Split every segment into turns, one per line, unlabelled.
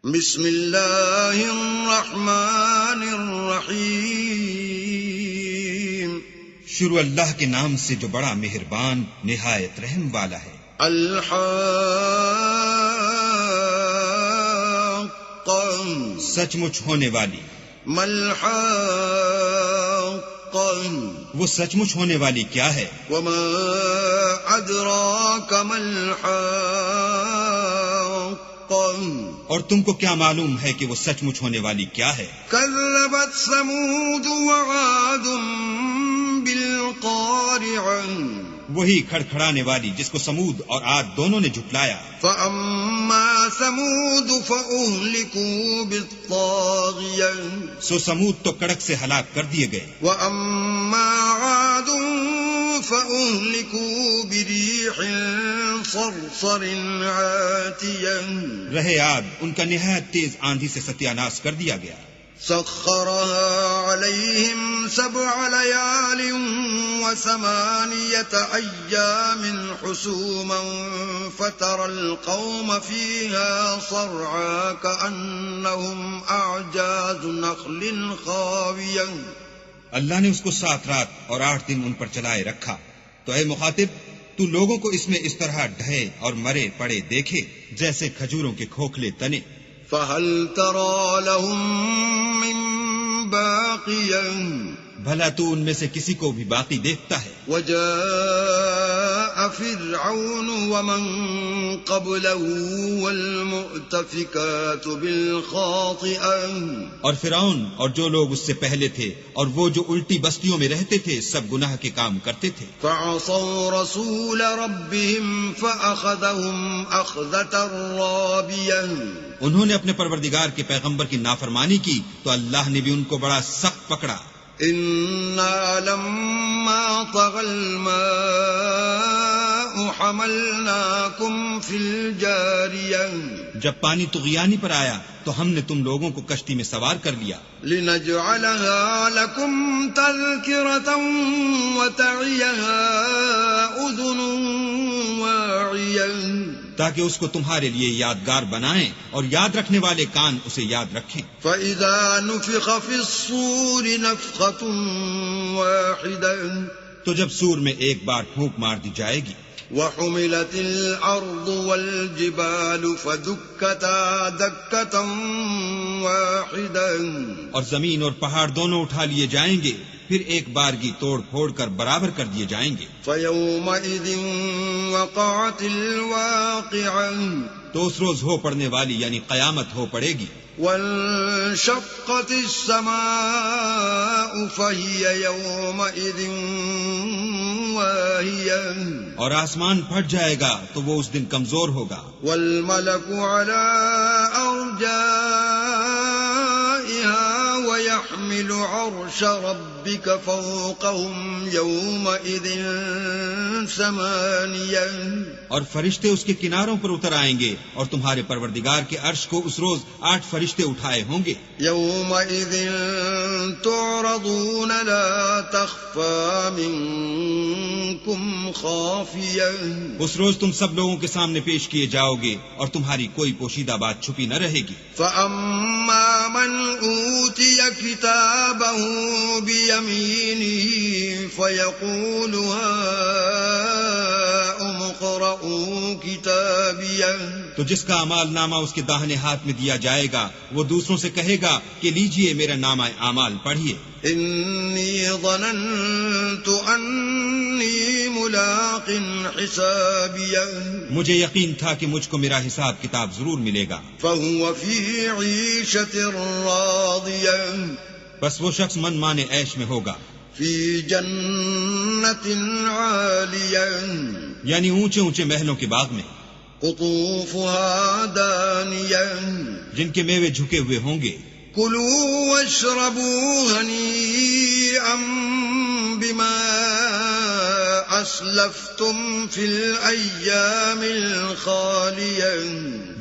بسم اللہ الرحمن الرحیم
شروع اللہ کے نام سے جو بڑا مہربان نہایت رحم والا ہے۔
الحاقہ
سچ مچ ہونے والی۔
ملحاقہ
وہ سچ مچ ہونے والی کیا ہے؟
وما ادراک ملحاقہ
اور تم کو کیا معلوم ہے کہ وہ سچ مچ ہونے والی کیا ہے؟
کذبت ثمود وعاد بالقارعہ
وہی کھڑکھڑانے والی جس کو سمود اور عاد دونوں نے جھٹلایا۔
فَأَمَّا ثَمُودُ فَأُهْلِكُوا بِالطَّاغِيَةِ
سو سمود تو کڑک سے ہلاک کر دیے گئے۔
وَأَمَّا عَادٌ فَأُهْلِكُوا بِرِيحٍ صَرْصَرٍ عَاتِيَةٍ
رہے عاد، ان کا نہایت تیز آندھی سے ستیہ ناش کر دیا گیا۔
سخرها عليهم 7 ليال و8 أيام حسوما فترى القوم فيها صرعا كأنهم أعجاز نخل خاوية۔
اللہ نے اس کو 7 رات اور 8 دن ان پر چلائے رکھا، تو اے مخاطب تو لوگوں کو اس میں اس طرح ڈھے اور مرے پڑے دیکھے جیسے کھجوروں کے کھوکھلے تنے۔
فهل ترى لهم من باقية
بھلا تو ان میں سے کسی کو بھی باقی دیکھتا ہے؟
وجاء فرعون ومن قبله والمؤتفكات بالخاطئة
اور فرعون اور جو لوگ اس سے پہلے تھے اور وہ جو الٹی بستیوں میں رہتے تھے سب گناہ کے کام کرتے تھے۔
فعصوا رسول ربهم فأخذهم أخذة رابية
انہوں نے اپنے پروردگار کے پیغمبر کی نافرمانی کی تو اللہ نے بھی ان کو بڑا سخت پکڑا۔
إنا لما طغى الماء حملناكم في الجارية
جب پانی طغیانی پر آیا تو ہم نے تم لوگوں کو کشتی میں سوار کر لیا۔
لنجعلها لكم تذكرة وتعيها أذن واعية
تاکہ اس کو تمہارے لیے یادگار بنائیں اور یاد رکھنے والے کان اسے یاد رکھیں۔
فَإِذَا نُفِخَ فِي الصُّورِ نَفْخَةٌ وَاحِدَةٌ
تو جب سور میں ایک بار پھونک مار دی جائے گی۔
وَحُمِلَتِ الْأَرْضُ وَالْجِبَالُ فَدُكَّتَا دَكَّةً وَاحِدَةً
اور زمین اور پہاڑ دونوں اٹھا لیے جائیں گے، پھر ایک بارگی توڑ پھوڑ کر برابر کر دیے جائیں گے۔
فَيَوْمَئِذٍ وَقَعَتِ الْوَاقِعَةُ
تو اس روز ہو پڑنے والی یعنی قیامت ہو پڑے گی۔
وَانشَقَّتِ السَّمَاءُ فَهِيَ يَوْمَئِذٍ وَاهِيَةٌ
اور آسمان پھٹ جائے گا تو وہ اس دن کمزور ہوگا۔
وَالْمَلَكُ عَلَىٰ أَرْجَائِهَا وَيَحْمِلُ عَرْشَ رَبِّكَ فَوْقَهُمْ يَوْمَئِذٍ 8
اور فرشتے اس کے کناروں پر اتر آئیں گے اور تمہارے پروردگار کے عرش کو اس روز 8 فرشتے اٹھائے ہوں گے۔
يَوْمَئِذٍ تُعْرَضُونَ لَا تَخْفَىٰ مِنكُمْ خَافِيَةٌ
اس روز تم سب لوگوں کے سامنے پیش کیے جاؤ گے اور تمہاری کوئی پوشیدہ بات چھپی نہ رہے گی۔
فَأَمَّا مَنْ أُوتِيَ كِتَابَهُ بِيَمِينِهِ فَيَقُولُ هَاؤُمُ اقْرَءُوا كِتَابِيَهْ
تو جس کا اعمال نامہ اس کے داہنے ہاتھ میں دیا جائے گا وہ دوسروں سے کہے گا کہ لیجئے میرا نامہ اعمال پڑھیے۔
إِنِّي ظَنَنْتُ أَنِّي مُلَاقٍ حِسَابِيَهْ
مجھے یقین تھا کہ مجھ کو میرا حساب کتاب ضرور ملے گا۔
فَهُوَ فِي عِيشَةٍ رَاضِيَةٍ
بس وہ شخص من مانے عیش میں ہوگا،
فِي جَنَّةٍ عَالِيَةٍ
یعنی اونچے اونچے محلوں کے باغ میں،
قُطُوفُهَا دَانِيَةٌ
جن کے میوے جھکے ہوئے ہوں گے۔
كُلُوا وَاشْرَبُوا هَنِيئًا بِمَا أَسْلَفْتُمْ فِي الْأَيَّامِ الْخَالِيَةِ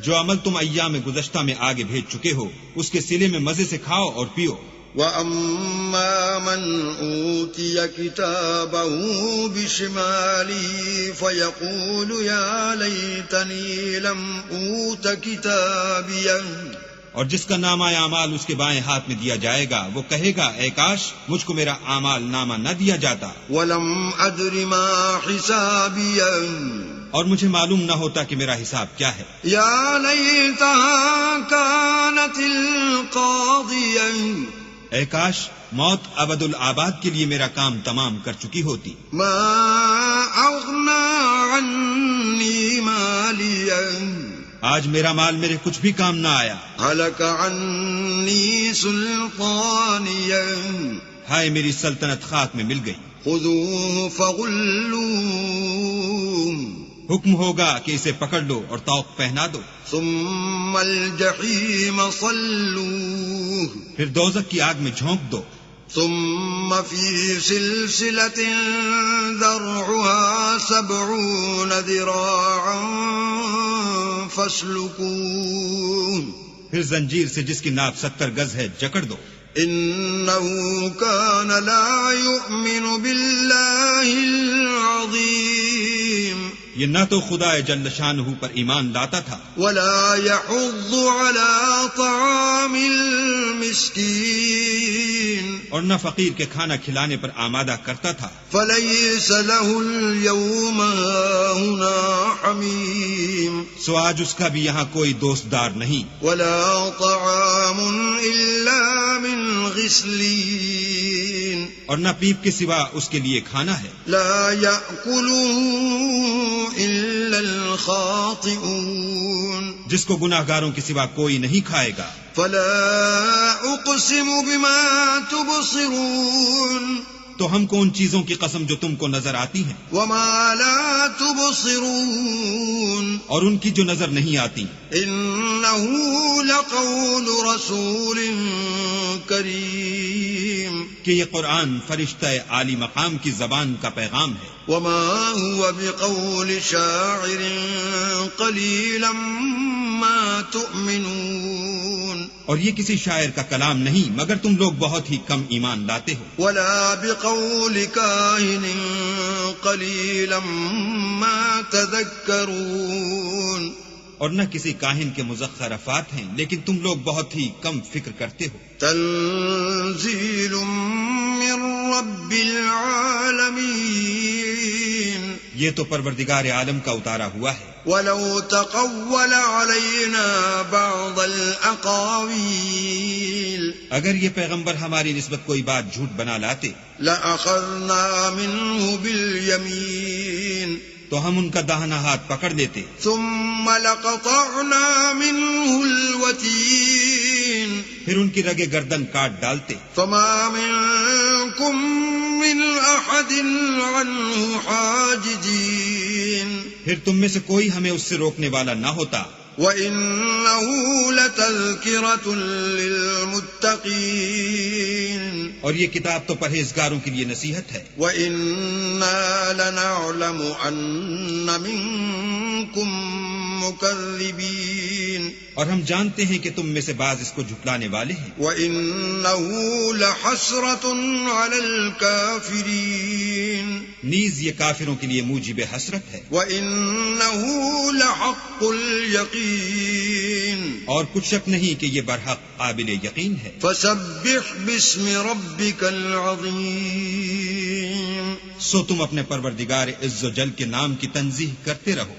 جو عمل تم ایام گزشتہ میں آگے بھیج چکے ہو اس کے صلے میں مزے سے کھاؤ اور پیو۔
وَأَمَّا مَنْ أُوتِيَ كِتَابَهُ بِشِمَالِهِ فَيَقُولُ يَا لَيْتَنِي لَمْ أُوتَ كِتَابِيَهْ
اور جس کا نامہ اعمال اس کے بائیں ہاتھ میں دیا جائے گا وہ کہے گا اے کاش مجھ کو میرا اعمال نامہ نہ دیا جاتا
ولم أدر ما حسابيا
اور مجھے معلوم نہ ہوتا کہ میرا حساب کیا ہے.
يا ليتها كانت القاضية
اے کاش موت ابد الآباد کے لیے میرا کام تمام کر چکی ہوتی.
ما أغنى عني ماليا
آج میرا مال میرے کچھ بھی کام نہ آیا.
هلك عني سلطانيا
ہائے میری سلطنت خاک میں مل گئی.
خذوه فغلوه
حکم ہوگا کہ اسے پکڑ لو اور طوق پہنا دو.
ثم الجحيم صلوه
پھر دوزخ کی آگ میں جھونک دو.
ثم في سلسلة ذرعها 70 ذراعا فاسلكوه
پھر زنجیر سے جس کی ناپ 70 گز ہے جکڑ دو.
إنه كان لا يؤمن بالله العظيم
یہ نہ تو خدا جل شانہ پر ایمان لاتا تھا
ولا يحض على طعام المسكين
اور نہ فقیر کے کھانا کھلانے پر آمادہ کرتا تھا.
فليس له اليوم هنا حميم
سو آج اس کا بھی یہاں کوئی دوستدار نہیں.
ولا طعام إلا من غسلين
اور نہ پیپ کے سوا اس کے لیے کھانا ہے.
لا يأكله إلا الخاطئون
جس کو گناہگاروں کے سوا کوئی نہیں کھائے گا.
فلا أقسم بما تبصرون
تو ہم کو ان چیزوں کی قسم جو تم کو نظر آتی ہیں
وما لا تبصرون
اور ان کی جو نظر نہیں آتی.
إنه لقول رسول کریم
کہ یہ قرآن فرشتہ عالی مقام کی زبان کا پیغام ہے.
وما هو بقول شاعر قليلا ما تؤمنون
اور یہ کسی شاعر کا کلام نہیں مگر تم لوگ بہت ہی کم ایمان لاتے ہو.
ولا بقول كاهن قليلا ما تذكرون
اور نہ کسی کاہن کے مزخرف افات ہیں لیکن تم لوگ بہت ہی کم فکر کرتے ہو.
تنزيل من رب العالمين
یہ تو پروردگار عالم کا اتارا ہوا ہے.
ولو تقول علينا بعض الأقاويل
اگر یہ پیغمبر ہماری نسبت کوئی بات جھوٹ بنا لاتے
لأخذنا منه باليمين
تو ہم ان کا داہنا ہاتھ پکڑ لیتے.
ثم لقطعنا منه الوتين
پھر ان کی رگے گردن کاٹ ڈالتے.
فما منكم من أحد عنه حاجزين
پھر تم میں سے کوئی ہمیں اس سے روکنے والا نہ ہوتا.
وَإِنَّهُ لَتَذْكِرَةٌ لِّلْمُتَّقِينَ
اور یہ کتاب تو پرہیزگاروں کے لیے نصیحت ہے.
وَإِنَّا لَنَعْلَمُ أَنَّ مِنكُم مُّكَذِّبِينَ
اور ہم جانتے ہیں کہ تم میں سے بعض اس کو جھٹلانے والے ہیں.
وَإِنَّهُ لَحَسْرَةٌ عَلَى الْكَافِرِينَ
نیز یہ کافروں کے لیے موجب حسرت ہے.
وَإِنَّهُ لَحَقُّ الْيَقِينِ
اور کچھ شک نہیں کہ یہ برحق قابل یقین ہے.
فَسَبِّحْ بِاسْمِ رَبِّكَ الْعَظِيمِ
سو تم اپنے پروردگار عز و جل کے نام کی تنزیہ کرتے رہو.